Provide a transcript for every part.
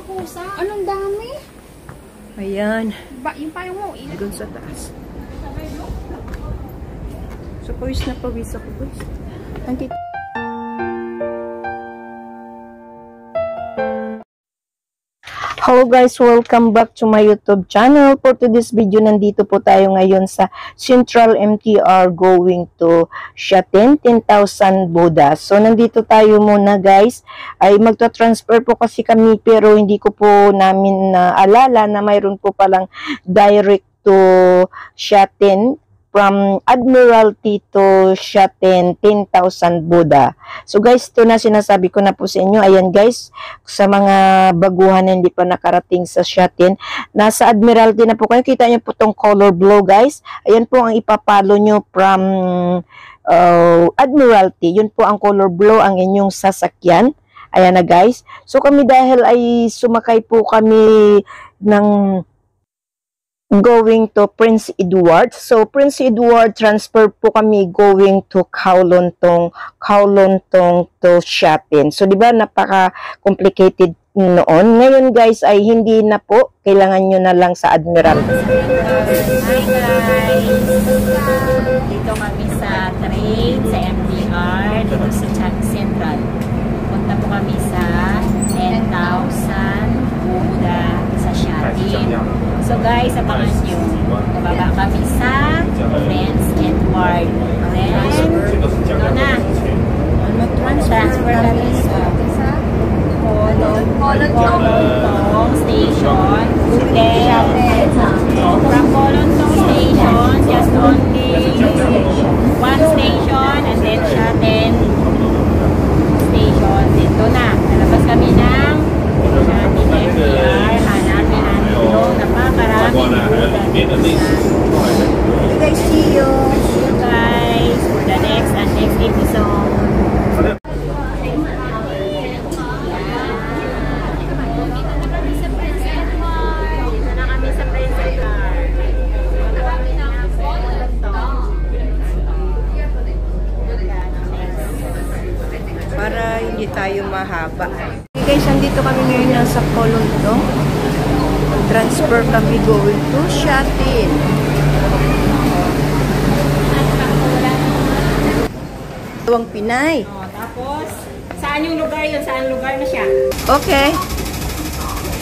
kusa. Anong dami? Ayan. Yung payong mo. Doon sa taas. So, pawis na pawis ako, guys. Hello guys, welcome back to my YouTube channel. For today's video, nandito po tayo ngayon sa Central MTR going to Shatin, 10,000 Buddha. So, nandito tayo muna guys. Ay magta-transfer po kasi kami pero hindi ko po namin naalala na mayroon po palang direct to Shatin. From Admiralty to Shatin, 10,000 Buddha. So guys, ito na sinasabi ko na po sa inyo. Ayan guys, sa mga baguhan na hindi pa nakarating sa Shatin, nasa Admiralty na po kayo. Kita nyo po itong color blue guys. Ayan po ang ipapalo nyo from Admiralty. Yun po ang color blue ang inyong sasakyan. Ayan na guys. So kami dahil ay sumakay po kami ng going to Prince Edward. So, Prince Edward, transfer po kami going to Kowloon Tong to Shatin. So, di ba, napaka-complicated noon. Ngayon, guys, ay hindi na po. Kailangan nyo na lang sa Admiral. Hi, guys! Dito kami sa train, sa MTR, dito sa Chat Central. Punta po kami sa 10,000 Buddha sa Shatin. So guys, abangan nyo. Bababa kami sa Prince Edward. Then, ito na. Transfer kami sa Kowloon Tong Station. Then, from Kowloon Tong Station, just only one station and then Shatin Station. Dito na. Nalabas kami ng Shatin MTR. Hanapin napakaraming guys, see you guys for the next episode. Para hindi tayo mahaba. Okay guys, andito kami ngayon nasa Kowloon Tong. Transfer kami going to Shatin. Dalawang Pinay. Tapos, saan yung lugar yun? Saan lugar na siya? Okay.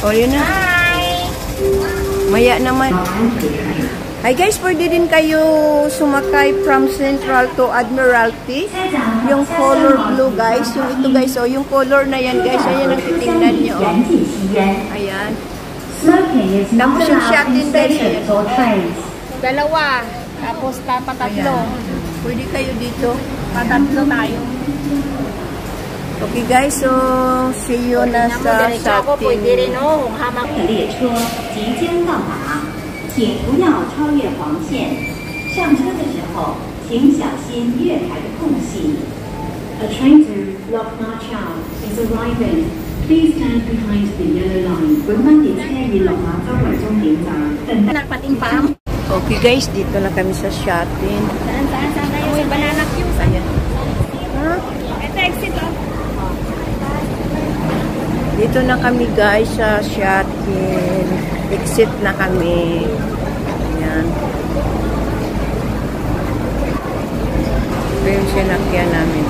O, yun na. Hi! Maya naman. Hi guys, pwede din kayo sumakay from Central to Admiralty. Yung color blue guys. Yung ito guys, o, yung color na yan guys. Ayan ang titingnan nyo. Ayan. Tapos yung Shatin guys. Dalawa. Tapos patatlo. Pwede kayo dito. Patatlo tayo. Okay guys, so see you na sa Shatin. Pwede rin oh. Hamak. 列车即将到达，请不要超越黄线。上车的时候，请小心月台的空隙。A train to Lok Ma Chau is arriving. Please stand behind the yellow line. 本班列車以落馬洲為終點站，等待。 Pating pam. Okay guys, dito na kami sa Shatin. Saan kayo? Uy, banana queue. Saan? Huh? Ito, exit oh. Dito na kami guys sa Shatin. Exit na kami. Ayan. Ito yung sinakyan namin.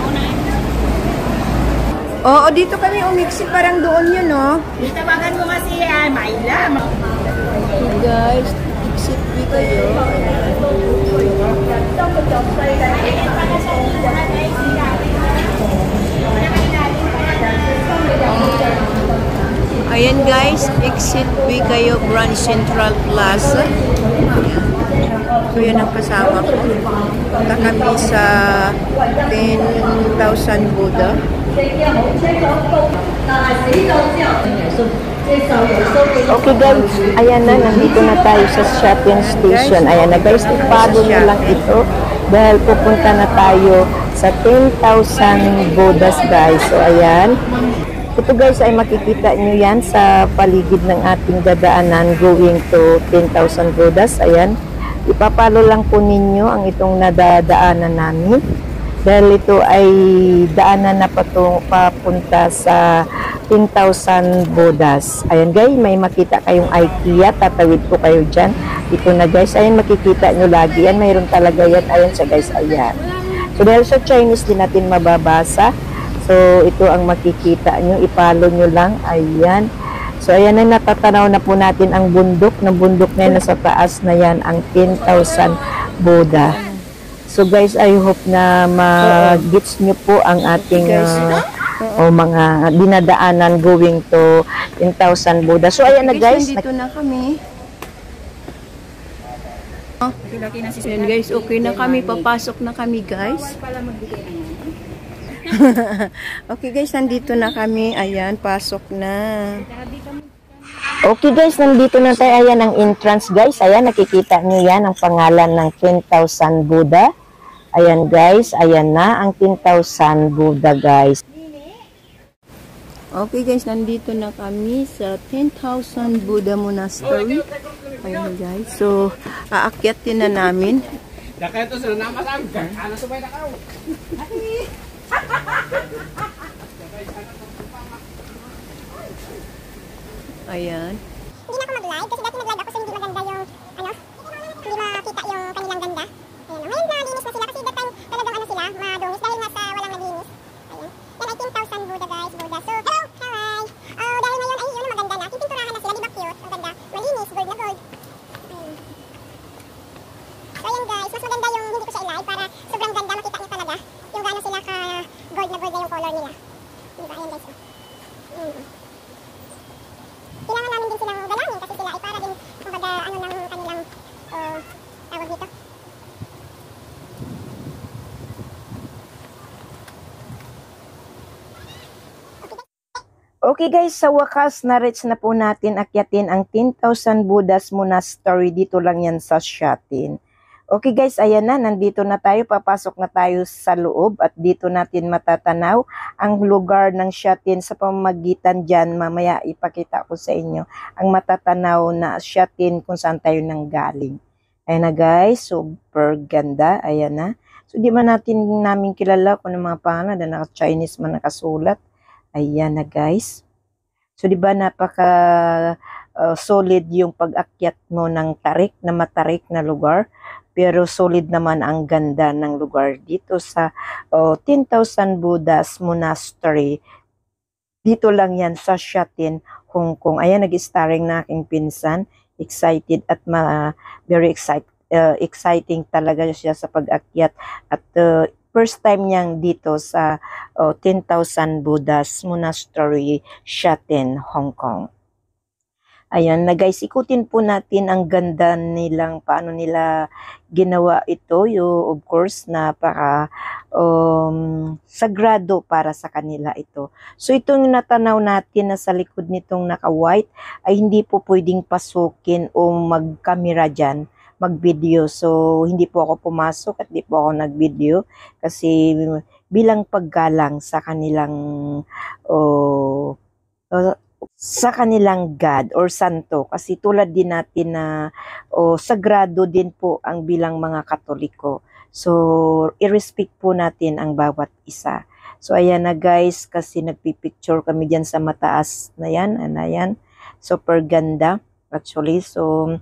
Oo, dito kami umiksi. Parang doon yun, no? Tawagan mo kasi Mayla. Okay guys, exit we kayo. Ayan guys, exit we kayo Grand Central Plaza. So yan ang kasama ko. Punta kami sa 10,000 Buddha. Okay guys, ayan na, nandito na tayo sa Shatin Station. Ayan na guys, ipado nyo lang ito dahil pupunta na tayo sa 10,000 Buddhas guys. So ayan, ito guys ay makikita nyo yan sa paligid ng ating dadaanan going to 10,000 Buddhas. Ayan, ipapalo lang po ninyo ang itong nadadaanan namin. Dahil ito ay daanan na papunta sa 10,000 bodas. Ayan guys, may makita kayong IKEA, tatawid po kayo dyan. Ito na guys, ayan makikita nyo lagi yan, mayroon talaga yan. Ayan siya guys, ayan. So dahil sa Chinese din natin mababasa, so ito ang makikita nyo, ipalo nyo lang, ayan. So ayan na, natatanaw na po natin ang bundok, na bundok na yan, nasa taas na yan, ang 10,000 boda. So guys, I hope na mag-gets nyo po ang ating mga dinadaanan going to 10,000 boda. So ayan na guys, Dito na kami. Ayan guys, okay na kami. Papasok na kami guys. Okay guys, nandito na kami. Ayan, pasok na. okay guys, nandito na tayo. Ayan ang entrance guys. Ayan, nakikita nyo yan, ang pangalan ng 10,000 Buddha. Ayan guys, ayan na ang 10,000 Buddha guys. Okay guys, nandito na kami sa 10,000 Buddha Monastery. Ayan guys, so aakyatin na namin. Ayan. Hindi na ako mag-live kasi dati nag-live ako so hindi maganda yung hindi makita yung kanilang ganda. Ayan. Ngayon nalinis na sila kasi that time talagang sila, madungis dahil nga sa walang naglinis. Ayan. Yan ay 10,000 Buddha guys, Buddha. So, hello, hi! Dahil ngayon ay yun maganda na. Pipinturahan na sila, di ba cute? Ang ganda. Malinis, gold na gold. Ayan. So, ayan guys, mas maganda yung hindi ko siya i-live para sobrang ganda, makita niyo talaga yung gaano sila ka gold na yung color nila. Diba? Ayan guys. Kailangan namin din silang galangin kasi sila ay para din kumbaga ano ng kanilang tawag dito. Okay guys, sa wakas na-reach na po natin akyatin ang 10,000 Buddhas Monastery. Dito lang yan sa Shatin. Okay guys, ayan na, nandito na tayo, papasok na tayo sa loob at dito natin matatanaw ang lugar ng Shatin sa pamamagitan dyan. Mamaya ipakita ko sa inyo ang matatanaw na Shatin kung saan tayo nanggaling. Ayan na guys, super ganda, ayan na. So di man namin kilala kung ano mga pangalan na naka-Chinese man nakasulat. Ayan na guys. So di ba napaka solid yung pag-akyat mo ng tarik na matarik na lugar. Pero solid naman ang ganda ng lugar dito sa 10,000 Buddhas Monastery. Dito lang yan sa Shatin, Hong Kong. Ayan, nag-starring na aking pinsan. Excited at very exciting talaga siya sa pag-akyat. At first time niyang dito sa 10,000 Buddhas Monastery, Shatin, Hong Kong. Ayan na guys, ikutin po natin ang ganda nilang, paano nila ginawa ito. Of course, napaka sagrado para sa kanila ito. So itong natanaw natin na sa likod nitong naka-white ay hindi po pwedeng pasukin o mag-camera dyan, mag-video. So hindi po ako pumasok at hindi po ako nag-video kasi bilang paggalang sa kanilang sa kanilang God or Santo, kasi tulad din natin na sagrado din po ang bilang mga Katoliko. So i-respect po natin ang bawat isa. So ayan na guys, kasi nagpipicture kami dyan sa mataas na yan, ayan, super ganda actually. So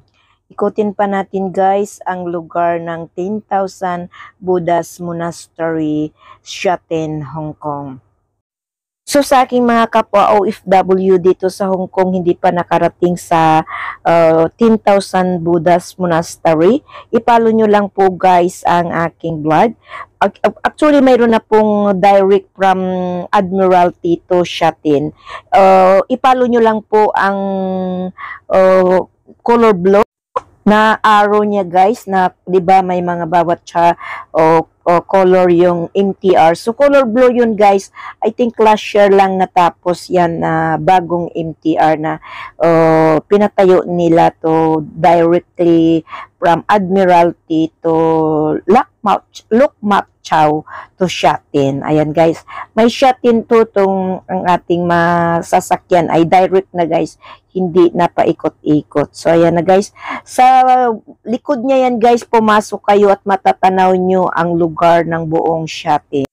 ikutin pa natin guys ang lugar ng 10,000 Buddhas Monastery, Shatin, Hong Kong. So sa aking mga kapwa OFW dito sa Hong Kong, hindi pa nakarating sa 10,000 Buddhas Monastery, ipalo nyo lang po guys ang aking vlog. Actually, mayroon na pong direct from Admiralty to Shatin. Ipalo nyo lang po ang color blue na arrow niya guys, na 'di ba may mga bawat color yung MTR. So color blue yun guys. I think last year lang natapos yan na bagong MTR na pinatayo nila to directly from Admiralty to Lok Mak Chau to Shatin. Ayan guys, may Shatin to tong ang ating masasakyan ay direct na guys, hindi na paikot-ikot. So ayan na guys, sa likod niya yan guys, pumasok kayo at matatanaw nyo ang lugar ng buong Shatin.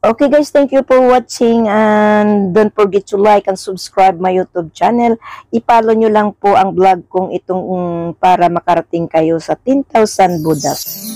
Okay guys, thank you for watching and don't forget to like and subscribe my YouTube channel. I-follow nyo lang po ang vlog kong itong para makarating kayo sa 10,000 Buddhas.